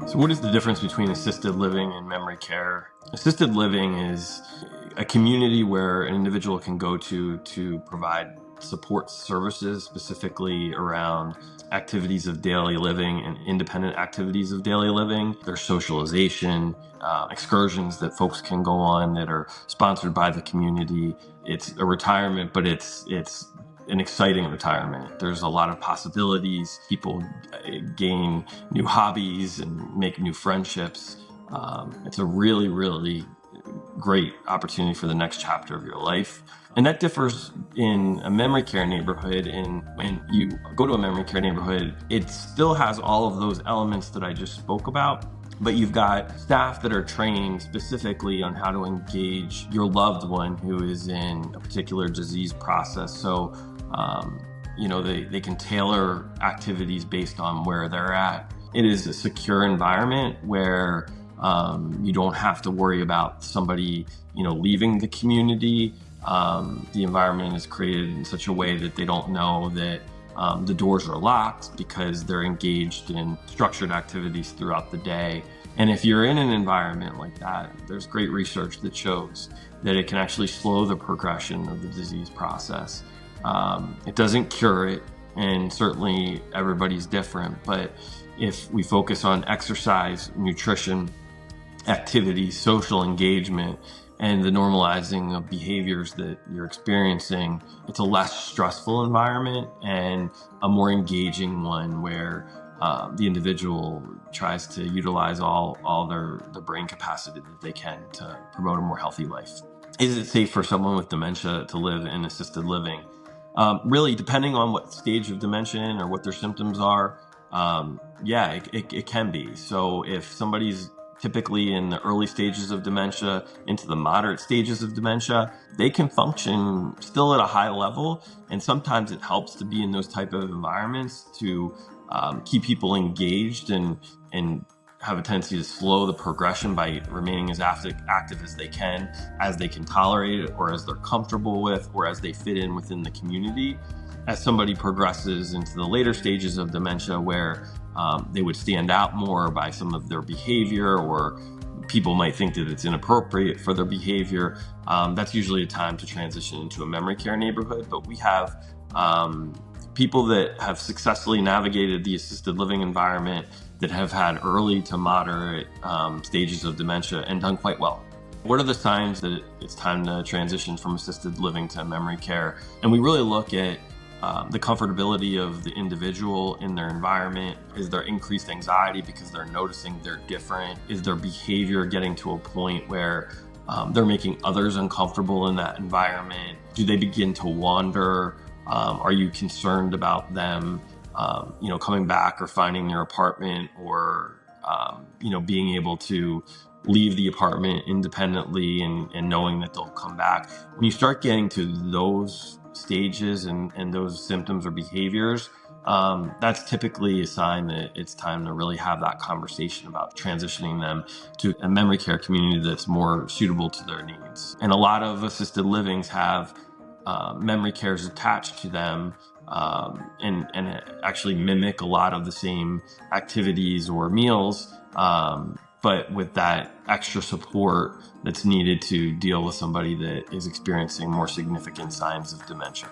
So what is the difference between assisted living and memory care? Assisted living is a community where an individual can go to provide support services, specifically around activities of daily living and independent activities of daily living. There's socialization, excursions that folks can go on that are sponsored by the community. It's a retirement, but it's an exciting retirement. There's a lot of possibilities. People gain new hobbies and make new friendships. It's a really, really great opportunity for the next chapter of your life. And that differs in a memory care neighborhood. And when you go to a memory care neighborhood, it still has all of those elements that I just spoke about. But you've got staff that are trained specifically on how to engage your loved one who is in a particular disease process. So, they can tailor activities based on where they're at. It is a secure environment where you don't have to worry about somebody, leaving the community. The environment is created in such a way that they don't know that the doors are locked because they're engaged in structured activities throughout the day. And if you're in an environment like that, there's great research that shows that it can actually slow the progression of the disease process. It doesn't cure it, and certainly everybody's different, but if we focus on exercise, nutrition, activity, social engagement, and the normalizing of behaviors that you're experiencing, it's a less stressful environment and a more engaging one where the individual tries to utilize all their brain capacity that they can to promote a more healthy life. Is it safe for someone with dementia to live in assisted living? Really, depending on what stage of dementia or what their symptoms are, it can be. So if somebody's typically in the early stages of dementia into the moderate stages of dementia, they can function still at a high level. And sometimes it helps to be in those type of environments to keep people engaged and have a tendency to slow the progression by remaining as active as they can tolerate it, or as they're comfortable with, or as they fit in within the community. As somebody progresses into the later stages of dementia where they would stand out more by some of their behavior, or people might think that it's inappropriate for their behavior, that's usually a time to transition into a memory care neighborhood. But we have people that have successfully navigated the assisted living environment that have had early to moderate stages of dementia and done quite well. What are the signs that it's time to transition from assisted living to memory care? And we really look at the comfortability of the individual in their environment. Is there increased anxiety because they're noticing they're different? Is their behavior getting to a point where they're making others uncomfortable in that environment? Do they begin to wander? Are you concerned about them coming back or finding their apartment, or being able to leave the apartment independently and knowing that they'll come back? When you start getting to those stages and those symptoms or behaviors, that's typically a sign that it's time to really have that conversation about transitioning them to a memory care community that's more suitable to their needs. And a lot of assisted livings have memory cares attached to them, and actually mimic a lot of the same activities or meals, but with that extra support that's needed to deal with somebody that is experiencing more significant signs of dementia.